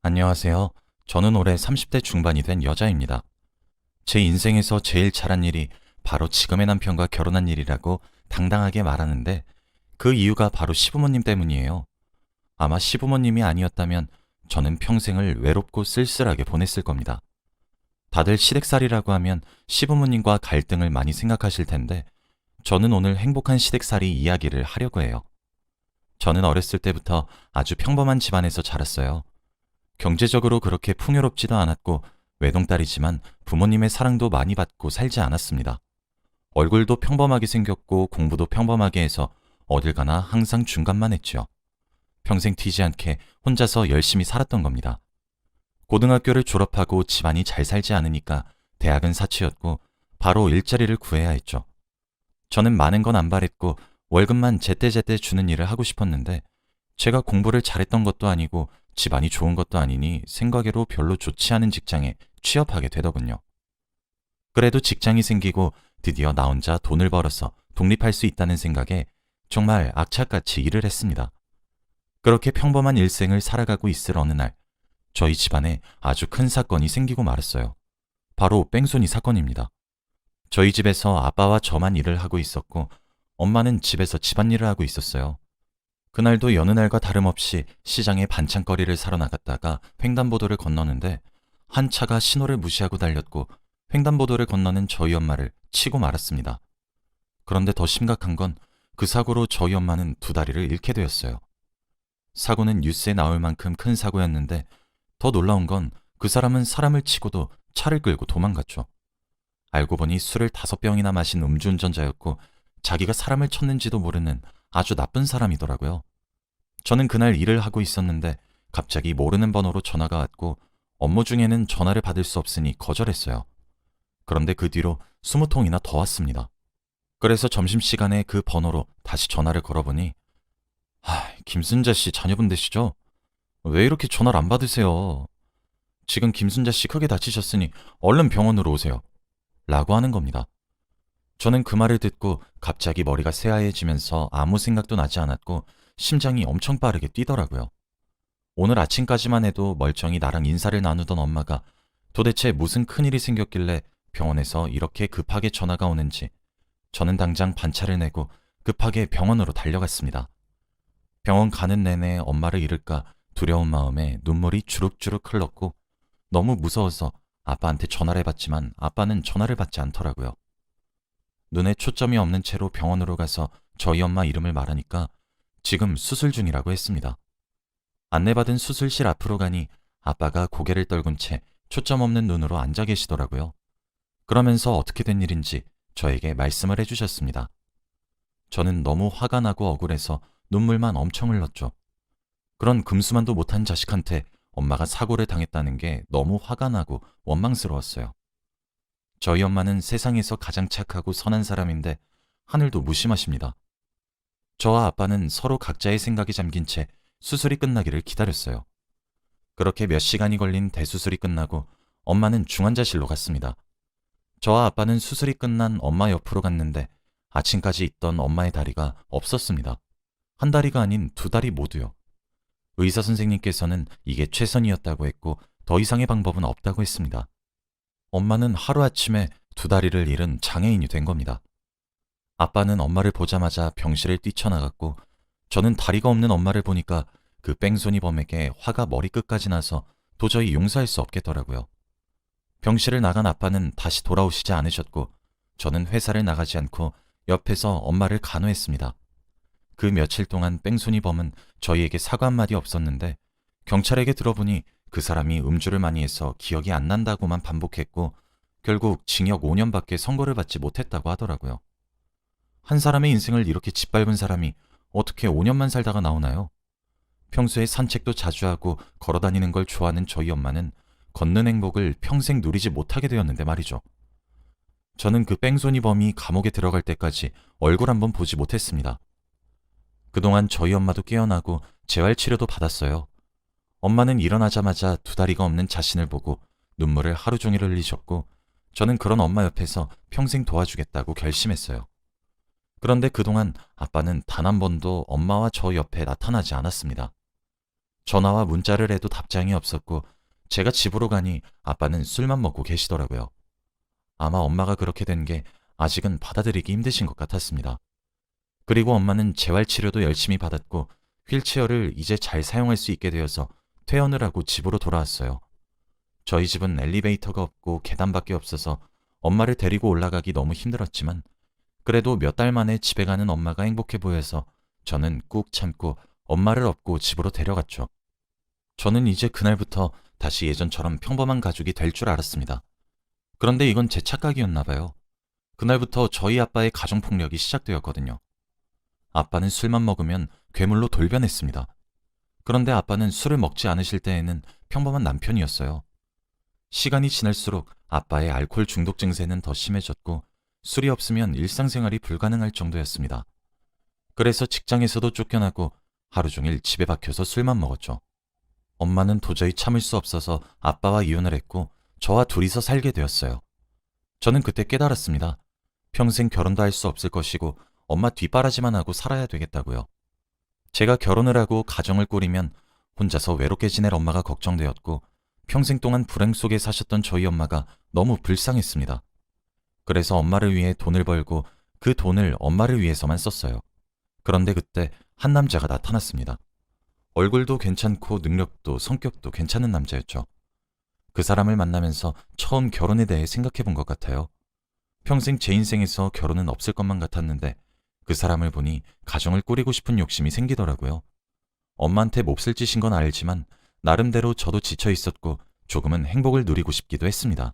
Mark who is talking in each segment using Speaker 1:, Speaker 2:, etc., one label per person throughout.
Speaker 1: 안녕하세요. 저는 올해 30대 중반이 된 여자입니다. 제 인생에서 제일 잘한 일이 바로 지금의 남편과 결혼한 일이라고 당당하게 말하는데 그 이유가 바로 시부모님 때문이에요. 아마 시부모님이 아니었다면 저는 평생을 외롭고 쓸쓸하게 보냈을 겁니다. 다들 시댁살이라고 하면 시부모님과 갈등을 많이 생각하실 텐데 저는 오늘 행복한 시댁살이 이야기를 하려고 해요. 저는 어렸을 때부터 아주 평범한 집안에서 자랐어요. 경제적으로 그렇게 풍요롭지도 않았고 외동딸이지만 부모님의 사랑도 많이 받고 살지 않았습니다. 얼굴도 평범하게 생겼고 공부도 평범하게 해서 어딜 가나 항상 중간만 했죠. 평생 튀지 않게 혼자서 열심히 살았던 겁니다. 고등학교를 졸업하고 집안이 잘 살지 않으니까 대학은 사치였고 바로 일자리를 구해야 했죠. 저는 많은 건 안 바랬고 월급만 제때제때 주는 일을 하고 싶었는데 제가 공부를 잘했던 것도 아니고 집안이 좋은 것도 아니니 생각외로 별로 좋지 않은 직장에 취업하게 되더군요. 그래도 직장이 생기고 드디어 나 혼자 돈을 벌어서 독립할 수 있다는 생각에 정말 악착같이 일을 했습니다. 그렇게 평범한 일생을 살아가고 있을 어느 날 저희 집안에 아주 큰 사건이 생기고 말았어요. 바로 뺑소니 사건입니다. 저희 집에서 아빠와 저만 일을 하고 있었고 엄마는 집에서 집안일을 하고 있었어요. 그날도 여느 날과 다름없이 시장에 반찬거리를 사러 나갔다가 횡단보도를 건너는데 한 차가 신호를 무시하고 달렸고 횡단보도를 건너는 저희 엄마를 치고 말았습니다. 그런데 더 심각한 건 그 사고로 저희 엄마는 두 다리를 잃게 되었어요. 사고는 뉴스에 나올 만큼 큰 사고였는데 더 놀라운 건 그 사람은 사람을 치고도 차를 끌고 도망갔죠. 알고 보니 술을 5병이나 마신 음주운전자였고 자기가 사람을 쳤는지도 모르는 아주 나쁜 사람이더라고요. 저는 그날 일을 하고 있었는데 갑자기 모르는 번호로 전화가 왔고 업무 중에는 전화를 받을 수 없으니 거절했어요. 그런데 그 뒤로 20통이나 더 왔습니다. 그래서 점심시간에 그 번호로 다시 전화를 걸어보니 김순자 씨 자녀분 되시죠? 왜 이렇게 전화를 안 받으세요? 지금 김순자 씨 크게 다치셨으니 얼른 병원으로 오세요. 라고 하는 겁니다. 저는 그 말을 듣고 갑자기 머리가 새하얘지면서 아무 생각도 나지 않았고 심장이 엄청 빠르게 뛰더라고요. 오늘 아침까지만 해도 멀쩡히 나랑 인사를 나누던 엄마가 도대체 무슨 큰일이 생겼길래 병원에서 이렇게 급하게 전화가 오는지 저는 당장 반차를 내고 급하게 병원으로 달려갔습니다. 병원 가는 내내 엄마를 잃을까 두려운 마음에 눈물이 주룩주룩 흘렀고 너무 무서워서 아빠한테 전화를 해봤지만 아빠는 전화를 받지 않더라고요. 눈에 초점이 없는 채로 병원으로 가서 저희 엄마 이름을 말하니까 지금 수술 중이라고 했습니다. 안내받은 수술실 앞으로 가니 아빠가 고개를 떨군 채 초점 없는 눈으로 앉아 계시더라고요. 그러면서 어떻게 된 일인지 저에게 말씀을 해주셨습니다. 저는 너무 화가 나고 억울해서 눈물만 엄청 흘렀죠. 그런 금수만도 못한 자식한테 엄마가 사고를 당했다는 게 너무 화가 나고 원망스러웠어요. 저희 엄마는 세상에서 가장 착하고 선한 사람인데 하늘도 무심하십니다. 저와 아빠는 서로 각자의 생각에 잠긴 채 수술이 끝나기를 기다렸어요. 그렇게 몇 시간이 걸린 대수술이 끝나고 엄마는 중환자실로 갔습니다. 저와 아빠는 수술이 끝난 엄마 옆으로 갔는데 아침까지 있던 엄마의 다리가 없었습니다. 한 다리가 아닌 두 다리 모두요. 의사 선생님께서는 이게 최선이었다고 했고 더 이상의 방법은 없다고 했습니다. 엄마는 하루아침에 두 다리를 잃은 장애인이 된 겁니다. 아빠는 엄마를 보자마자 병실을 뛰쳐나갔고 저는 다리가 없는 엄마를 보니까 그 뺑소니범에게 화가 머리끝까지 나서 도저히 용서할 수 없겠더라고요. 병실을 나간 아빠는 다시 돌아오시지 않으셨고 저는 회사를 나가지 않고 옆에서 엄마를 간호했습니다. 그 며칠 동안 뺑소니범은 저희에게 사과 한마디 없었는데 경찰에게 들어보니 그 사람이 음주를 많이 해서 기억이 안 난다고만 반복했고 결국 징역 5년밖에 선고를 받지 못했다고 하더라고요. 한 사람의 인생을 이렇게 짓밟은 사람이 어떻게 5년만 살다가 나오나요? 평소에 산책도 자주 하고 걸어다니는 걸 좋아하는 저희 엄마는 걷는 행복을 평생 누리지 못하게 되었는데 말이죠. 저는 그 뺑소니범이 감옥에 들어갈 때까지 얼굴 한번 보지 못했습니다. 그동안 저희 엄마도 깨어나고 재활치료도 받았어요. 엄마는 일어나자마자 두 다리가 없는 자신을 보고 눈물을 하루 종일 흘리셨고 저는 그런 엄마 옆에서 평생 도와주겠다고 결심했어요. 그런데 그동안 아빠는 단 한 번도 엄마와 저 옆에 나타나지 않았습니다. 전화와 문자를 해도 답장이 없었고 제가 집으로 가니 아빠는 술만 먹고 계시더라고요. 아마 엄마가 그렇게 된 게 아직은 받아들이기 힘드신 것 같았습니다. 그리고 엄마는 재활치료도 열심히 받았고 휠체어를 이제 잘 사용할 수 있게 되어서 퇴원을 하고 집으로 돌아왔어요. 저희 집은 엘리베이터가 없고 계단밖에 없어서 엄마를 데리고 올라가기 너무 힘들었지만 그래도 몇 달 만에 집에 가는 엄마가 행복해 보여서 저는 꾹 참고 엄마를 업고 집으로 데려갔죠. 저는 이제 그날부터 다시 예전처럼 평범한 가족이 될 줄 알았습니다. 그런데 이건 제 착각이었나 봐요. 그날부터 저희 아빠의 가정폭력이 시작되었거든요. 아빠는 술만 먹으면 괴물로 돌변했습니다. 그런데 아빠는 술을 먹지 않으실 때에는 평범한 남편이었어요. 시간이 지날수록 아빠의 알코올 중독 증세는 더 심해졌고 술이 없으면 일상생활이 불가능할 정도였습니다. 그래서 직장에서도 쫓겨나고 하루 종일 집에 박혀서 술만 먹었죠. 엄마는 도저히 참을 수 없어서 아빠와 이혼을 했고 저와 둘이서 살게 되었어요. 저는 그때 깨달았습니다. 평생 결혼도 할 수 없을 것이고 엄마 뒷바라지만 하고 살아야 되겠다고요. 제가 결혼을 하고 가정을 꾸리면 혼자서 외롭게 지낼 엄마가 걱정되었고 평생 동안 불행 속에 사셨던 저희 엄마가 너무 불쌍했습니다. 그래서 엄마를 위해 돈을 벌고 그 돈을 엄마를 위해서만 썼어요. 그런데 그때 한 남자가 나타났습니다. 얼굴도 괜찮고 능력도 성격도 괜찮은 남자였죠. 그 사람을 만나면서 처음 결혼에 대해 생각해 본 것 같아요. 평생 제 인생에서 결혼은 없을 것만 같았는데 그 사람을 보니 가정을 꾸리고 싶은 욕심이 생기더라고요. 엄마한테 몹쓸 짓인 건 알지만 나름대로 저도 지쳐 있었고 조금은 행복을 누리고 싶기도 했습니다.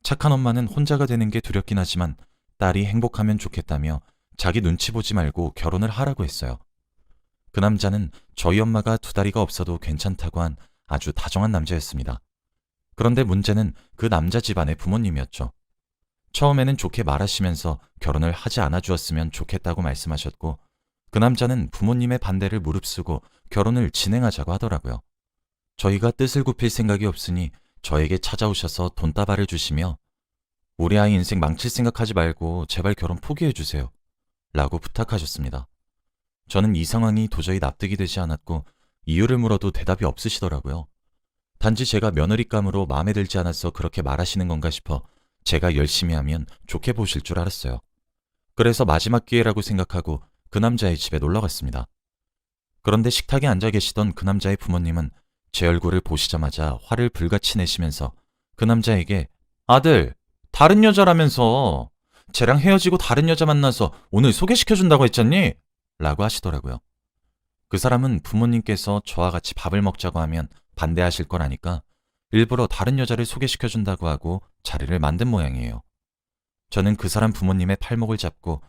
Speaker 1: 착한 엄마는 혼자가 되는 게 두렵긴 하지만 딸이 행복하면 좋겠다며 자기 눈치 보지 말고 결혼을 하라고 했어요. 그 남자는 저희 엄마가 두 다리가 없어도 괜찮다고 한 아주 다정한 남자였습니다. 그런데 문제는 그 남자 집안의 부모님이었죠. 처음에는 좋게 말하시면서 결혼을 하지 않아 주었으면 좋겠다고 말씀하셨고 그 남자는 부모님의 반대를 무릅쓰고 결혼을 진행하자고 하더라고요. 저희가 뜻을 굽힐 생각이 없으니 저에게 찾아오셔서 돈다발을 주시며 우리 아이 인생 망칠 생각하지 말고 제발 결혼 포기해 주세요. 라고 부탁하셨습니다. 저는 이 상황이 도저히 납득이 되지 않았고 이유를 물어도 대답이 없으시더라고요. 단지 제가 며느리감으로 마음에 들지 않아서 그렇게 말하시는 건가 싶어 제가 열심히 하면 좋게 보실 줄 알았어요. 그래서 마지막 기회라고 생각하고 그 남자의 집에 놀러 갔습니다. 그런데 식탁에 앉아 계시던 그 남자의 부모님은 제 얼굴을 보시자마자 화를 불같이 내시면서 그 남자에게 아들, 다른 여자라면서 쟤랑 헤어지고 다른 여자 만나서 오늘 소개시켜준다고 했잖니? 라고 하시더라고요. 그 사람은 부모님께서 저와 같이 밥을 먹자고 하면 반대하실 거라니까 일부러 다른 여자를 소개시켜준다고 하고 자리를 만든 모양이에요. 저는 그 사람 부모님의 팔목을 잡고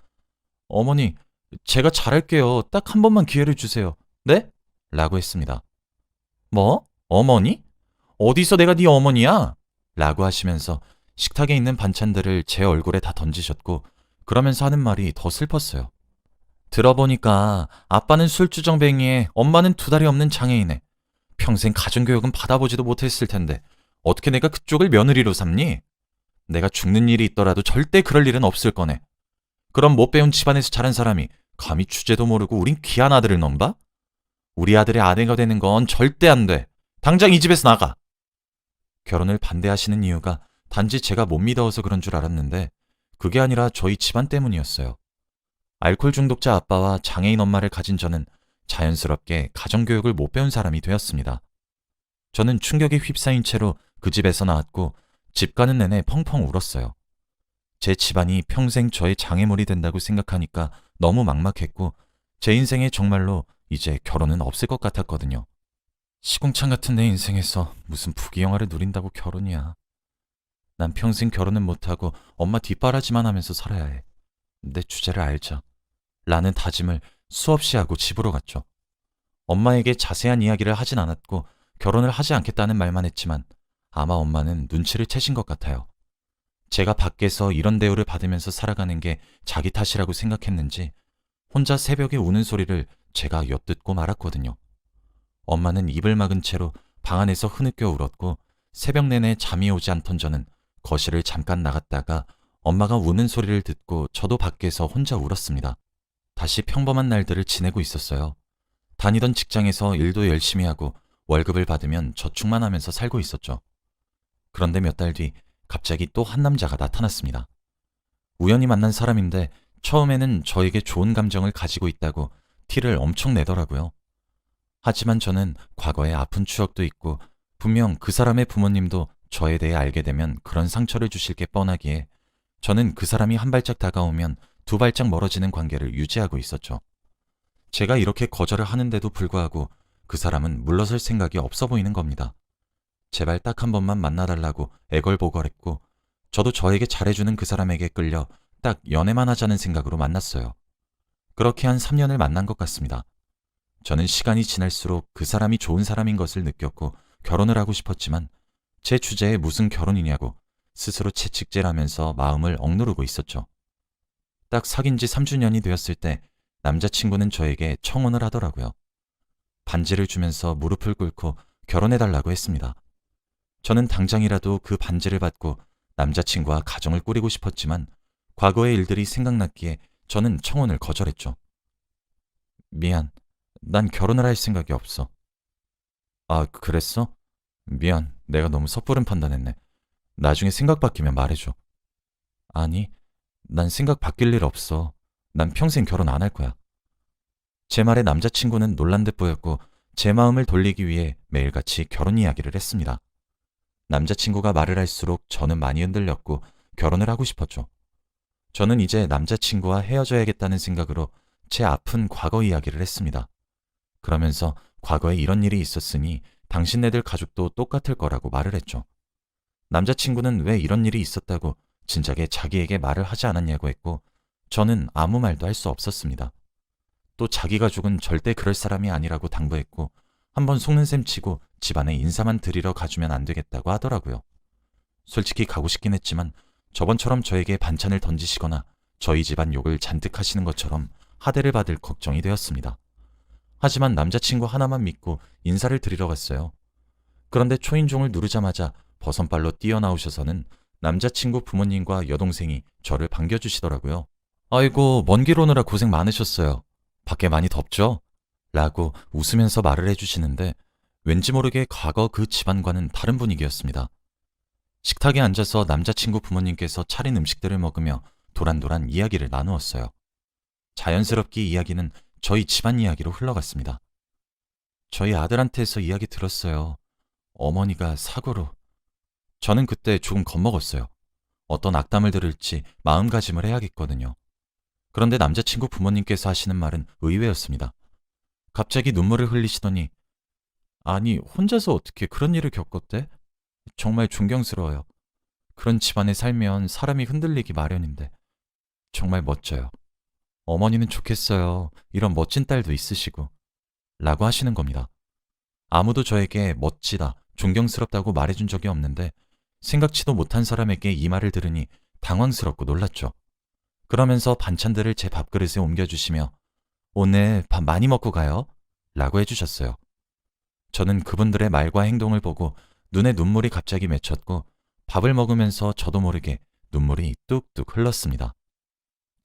Speaker 1: 어머니, 제가 잘할게요. 딱 한 번만 기회를 주세요. 네? 라고 했습니다. 뭐? 어머니? 어디서 내가 네 어머니야? 라고 하시면서 식탁에 있는 반찬들을 제 얼굴에 다 던지셨고 그러면서 하는 말이 더 슬펐어요. 들어보니까 아빠는 술주정뱅이에 엄마는 두 다리 없는 장애인에 평생 가정교육은 받아보지도 못했을 텐데 어떻게 내가 그쪽을 며느리로 삼니? 내가 죽는 일이 있더라도 절대 그럴 일은 없을 거네. 그럼 못 배운 집안에서 자란 사람이 감히 주제도 모르고 우린 귀한 아들을 넘봐? 우리 아들의 아내가 되는 건 절대 안 돼. 당장 이 집에서 나가. 결혼을 반대하시는 이유가 단지 제가 못 믿어서 그런 줄 알았는데 그게 아니라 저희 집안 때문이었어요. 알코올 중독자 아빠와 장애인 엄마를 가진 저는 자연스럽게 가정교육을 못 배운 사람이 되었습니다. 저는 충격에 휩싸인 채로 그 집에서 나왔고 집 가는 내내 펑펑 울었어요. 제 집안이 평생 저의 장애물이 된다고 생각하니까 너무 막막했고 제 인생에 정말로 이제 결혼은 없을 것 같았거든요. 시궁창 같은 내 인생에서 무슨 부귀영화를 누린다고 결혼이야. 난 평생 결혼은 못하고 엄마 뒷바라지만 하면서 살아야 해. 내 주제를 알자. 라는 다짐을 수없이 하고 집으로 갔죠. 엄마에게 자세한 이야기를 하진 않았고 결혼을 하지 않겠다는 말만 했지만 아마 엄마는 눈치를 채신 것 같아요. 제가 밖에서 이런 대우를 받으면서 살아가는 게 자기 탓이라고 생각했는지 혼자 새벽에 우는 소리를 제가 엿듣고 말았거든요. 엄마는 입을 막은 채로 방 안에서 흐느껴 울었고 새벽 내내 잠이 오지 않던 저는 거실을 잠깐 나갔다가 엄마가 우는 소리를 듣고 저도 밖에서 혼자 울었습니다. 다시 평범한 날들을 지내고 있었어요. 다니던 직장에서 일도 열심히 하고 월급을 받으면 저축만 하면서 살고 있었죠. 그런데 몇 달 뒤 갑자기 또 한 남자가 나타났습니다. 우연히 만난 사람인데 처음에는 저에게 좋은 감정을 가지고 있다고 티를 엄청 내더라고요. 하지만 저는 과거에 아픈 추억도 있고 분명 그 사람의 부모님도 저에 대해 알게 되면 그런 상처를 주실 게 뻔하기에 저는 그 사람이 한 발짝 다가오면 두 발짝 멀어지는 관계를 유지하고 있었죠. 제가 이렇게 거절을 하는데도 불구하고 그 사람은 물러설 생각이 없어 보이는 겁니다. 제발 딱 한 번만 만나달라고 애걸보걸했고 저도 저에게 잘해주는 그 사람에게 끌려 딱 연애만 하자는 생각으로 만났어요. 그렇게 한 3년을 만난 것 같습니다. 저는 시간이 지날수록 그 사람이 좋은 사람인 것을 느꼈고 결혼을 하고 싶었지만 제 주제에 무슨 결혼이냐고 스스로 채찍질하면서 마음을 억누르고 있었죠. 딱 사귄 지 3주년이 되었을 때 남자친구는 저에게 청혼을 하더라고요. 반지를 주면서 무릎을 꿇고 결혼해달라고 했습니다. 저는 당장이라도 그 반지를 받고 남자친구와 가정을 꾸리고 싶었지만 과거의 일들이 생각났기에 저는 청혼을 거절했죠. 미안, 난 결혼을 할 생각이 없어. 아, 그랬어? 미안, 내가 너무 섣부른 판단했네. 나중에 생각 바뀌면 말해줘. 아니, 난 생각 바뀔 일 없어. 난 평생 결혼 안 할 거야. 제 말에 남자친구는 놀란 듯 보였고 제 마음을 돌리기 위해 매일같이 결혼 이야기를 했습니다. 남자친구가 말을 할수록 저는 많이 흔들렸고 결혼을 하고 싶었죠. 저는 이제 남자친구와 헤어져야겠다는 생각으로 제 아픈 과거 이야기를 했습니다. 그러면서 과거에 이런 일이 있었으니 당신네들 가족도 똑같을 거라고 말을 했죠. 남자친구는 왜 이런 일이 있었다고 진작에 자기에게 말을 하지 않았냐고 했고 저는 아무 말도 할 수 없었습니다. 또 자기 가족은 절대 그럴 사람이 아니라고 당부했고 한번 속는 셈 치고 집안에 인사만 드리러 가주면 안 되겠다고 하더라고요. 솔직히 가고 싶긴 했지만 저번처럼 저에게 반찬을 던지시거나 저희 집안 욕을 잔뜩 하시는 것처럼 하대를 받을 걱정이 되었습니다. 하지만 남자친구 하나만 믿고 인사를 드리러 갔어요. 그런데 초인종을 누르자마자 버선발로 뛰어나오셔서는 남자친구 부모님과 여동생이 저를 반겨주시더라고요. 아이고, 먼 길 오느라 고생 많으셨어요. 밖에 많이 덥죠? 라고 웃으면서 말을 해주시는데 왠지 모르게 과거 그 집안과는 다른 분위기였습니다. 식탁에 앉아서 남자친구 부모님께서 차린 음식들을 먹으며 도란도란 이야기를 나누었어요. 자연스럽게 이야기는 저희 집안 이야기로 흘러갔습니다. 저희 아들한테서 이야기 들었어요. 어머니가 사고로. 저는 그때 조금 겁먹었어요. 어떤 악담을 들을지 마음가짐을 해야겠거든요. 그런데 남자친구 부모님께서 하시는 말은 의외였습니다. 갑자기 눈물을 흘리시더니 아니, 혼자서 어떻게 그런 일을 겪었대? 정말 존경스러워요. 그런 집안에 살면 사람이 흔들리기 마련인데 정말 멋져요. 어머니는 좋겠어요. 이런 멋진 딸도 있으시고 라고 하시는 겁니다. 아무도 저에게 멋지다, 존경스럽다고 말해준 적이 없는데 생각지도 못한 사람에게 이 말을 들으니 당황스럽고 놀랐죠. 그러면서 반찬들을 제 밥그릇에 옮겨주시며 오늘 밥 많이 먹고 가요 라고 해주셨어요. 저는 그분들의 말과 행동을 보고 눈에 눈물이 갑자기 맺혔고 밥을 먹으면서 저도 모르게 눈물이 뚝뚝 흘렀습니다.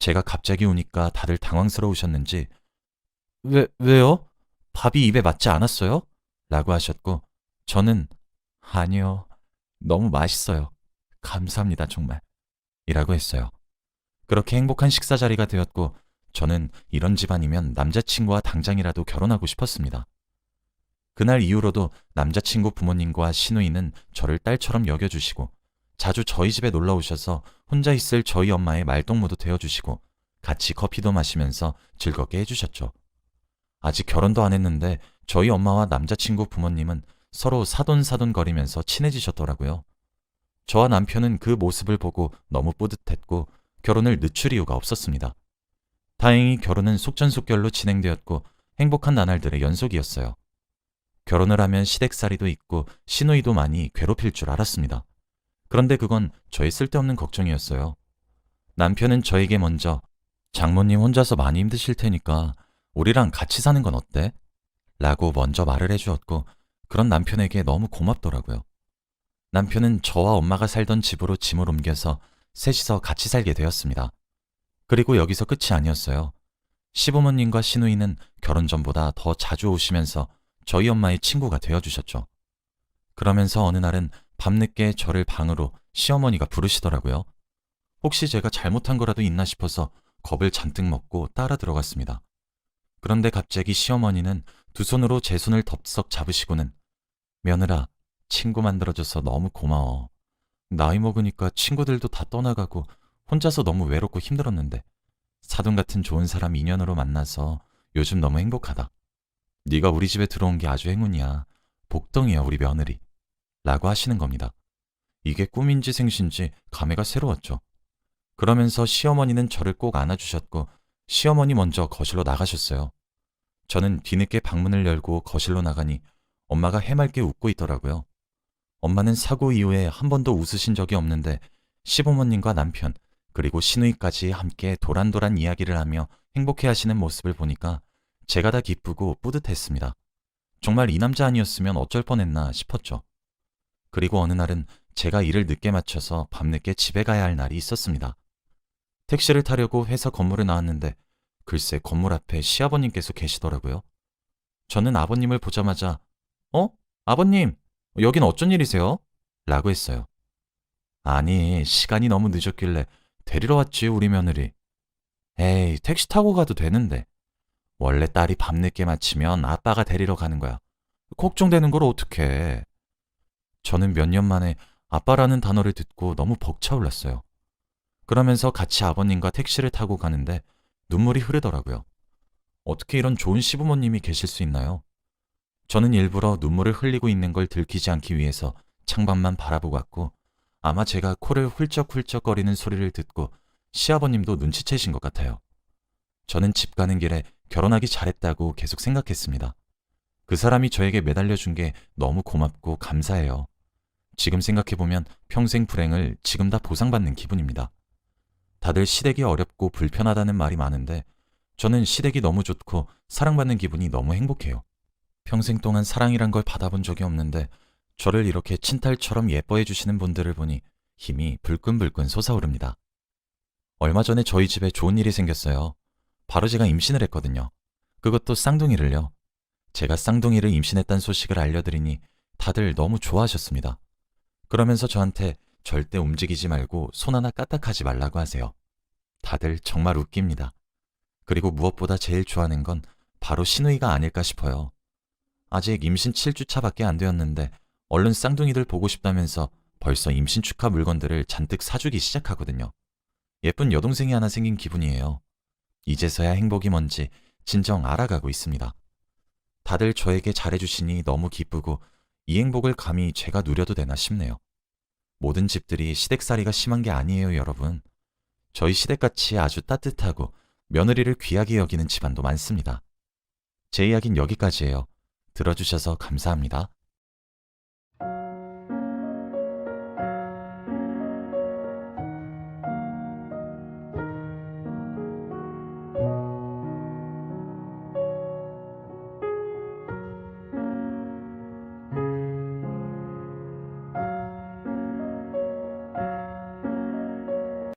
Speaker 1: 제가 갑자기 우니까 다들 당황스러우셨는지 왜요? 밥이 입에 맞지 않았어요? 라고 하셨고 저는 아니요. 너무 맛있어요. 감사합니다, 정말. 이라고 했어요. 그렇게 행복한 식사 자리가 되었고 저는 이런 집안이면 남자친구와 당장이라도 결혼하고 싶었습니다. 그날 이후로도 남자친구 부모님과 시누이는 저를 딸처럼 여겨주시고 자주 저희 집에 놀러 오셔서 혼자 있을 저희 엄마의 말동무도 되어주시고 같이 커피도 마시면서 즐겁게 해주셨죠. 아직 결혼도 안 했는데 저희 엄마와 남자친구 부모님은 서로 사돈사돈 거리면서 친해지셨더라고요. 저와 남편은 그 모습을 보고 너무 뿌듯했고 결혼을 늦출 이유가 없었습니다. 다행히 결혼은 속전속결로 진행되었고 행복한 나날들의 연속이었어요. 결혼을 하면 시댁살이도 있고 시누이도 많이 괴롭힐 줄 알았습니다. 그런데 그건 저의 쓸데없는 걱정이었어요. 남편은 저에게 먼저 장모님 혼자서 많이 힘드실 테니까 우리랑 같이 사는 건 어때? 라고 먼저 말을 해주었고 그런 남편에게 너무 고맙더라고요. 남편은 저와 엄마가 살던 집으로 짐을 옮겨서 셋이서 같이 살게 되었습니다. 그리고 여기서 끝이 아니었어요. 시부모님과 시누이는 결혼 전보다 더 자주 오시면서 저희 엄마의 친구가 되어주셨죠. 그러면서 어느 날은 밤늦게 저를 방으로 시어머니가 부르시더라고요. 혹시 제가 잘못한 거라도 있나 싶어서 겁을 잔뜩 먹고 따라 들어갔습니다. 그런데 갑자기 시어머니는 두 손으로 제 손을 덥석 잡으시고는 며느라, 친구 만들어줘서 너무 고마워. 나이 먹으니까 친구들도 다 떠나가고 혼자서 너무 외롭고 힘들었는데 사돈 같은 좋은 사람 인연으로 만나서 요즘 너무 행복하다. 네가 우리 집에 들어온 게 아주 행운이야. 복덩이야 우리 며느리. 라고 하시는 겁니다. 이게 꿈인지 생신지 감회가 새로웠죠. 그러면서 시어머니는 저를 꼭 안아주셨고 시어머니 먼저 거실로 나가셨어요. 저는 뒤늦게 방문을 열고 거실로 나가니 엄마가 해맑게 웃고 있더라고요. 엄마는 사고 이후에 한 번도 웃으신 적이 없는데 시부모님과 남편 그리고 시누이까지 함께 도란도란 이야기를 하며 행복해하시는 모습을 보니까 제가 다 기쁘고 뿌듯했습니다. 정말 이 남자 아니었으면 어쩔 뻔했나 싶었죠. 그리고 어느 날은 제가 일을 늦게 마쳐서 밤늦게 집에 가야 할 날이 있었습니다. 택시를 타려고 회사 건물에 나왔는데 글쎄 건물 앞에 시아버님께서 계시더라고요. 저는 아버님을 보자마자 어? 아버님, 여긴 어쩐 일이세요? 라고 했어요. 아니, 시간이 너무 늦었길래 데리러 왔지 우리 며느리. 에이, 택시 타고 가도 되는데. 원래 딸이 밤늦게 마치면 아빠가 데리러 가는 거야. 걱정되는 걸 어떡해. 저는 몇 년 만에 아빠라는 단어를 듣고 너무 벅차올랐어요. 그러면서 같이 아버님과 택시를 타고 가는데 눈물이 흐르더라고요. 어떻게 이런 좋은 시부모님이 계실 수 있나요? 저는 일부러 눈물을 흘리고 있는 걸 들키지 않기 위해서 창밖만 바라보고 왔고 아마 제가 코를 훌쩍훌쩍거리는 소리를 듣고 시아버님도 눈치채신 것 같아요. 저는 집 가는 길에 결혼하기 잘했다고 계속 생각했습니다. 그 사람이 저에게 매달려준 게 너무 고맙고 감사해요. 지금 생각해보면 평생 불행을 지금 다 보상받는 기분입니다. 다들 시댁이 어렵고 불편하다는 말이 많은데 저는 시댁이 너무 좋고 사랑받는 기분이 너무 행복해요. 평생 동안 사랑이란 걸 받아본 적이 없는데 저를 이렇게 친딸처럼 예뻐해 주시는 분들을 보니 힘이 불끈불끈 솟아오릅니다. 얼마 전에 저희 집에 좋은 일이 생겼어요. 바로 제가 임신을 했거든요. 그것도 쌍둥이를요. 제가 쌍둥이를 임신했다는 소식을 알려드리니 다들 너무 좋아하셨습니다. 그러면서 저한테 절대 움직이지 말고 손 하나 까딱하지 말라고 하세요. 다들 정말 웃깁니다. 그리고 무엇보다 제일 좋아하는 건 바로 시누이가 아닐까 싶어요. 아직 임신 7주차밖에 안 되었는데 얼른 쌍둥이들 보고 싶다면서 벌써 임신 축하 물건들을 잔뜩 사주기 시작하거든요. 예쁜 여동생이 하나 생긴 기분이에요. 이제서야 행복이 뭔지 진정 알아가고 있습니다. 다들 저에게 잘해주시니 너무 기쁘고 이 행복을 감히 제가 누려도 되나 싶네요. 모든 집들이 시댁살이가 심한 게 아니에요, 여러분. 저희 시댁같이 아주 따뜻하고 며느리를 귀하게 여기는 집안도 많습니다. 제 이야기는 여기까지예요. 들어주셔서 감사합니다.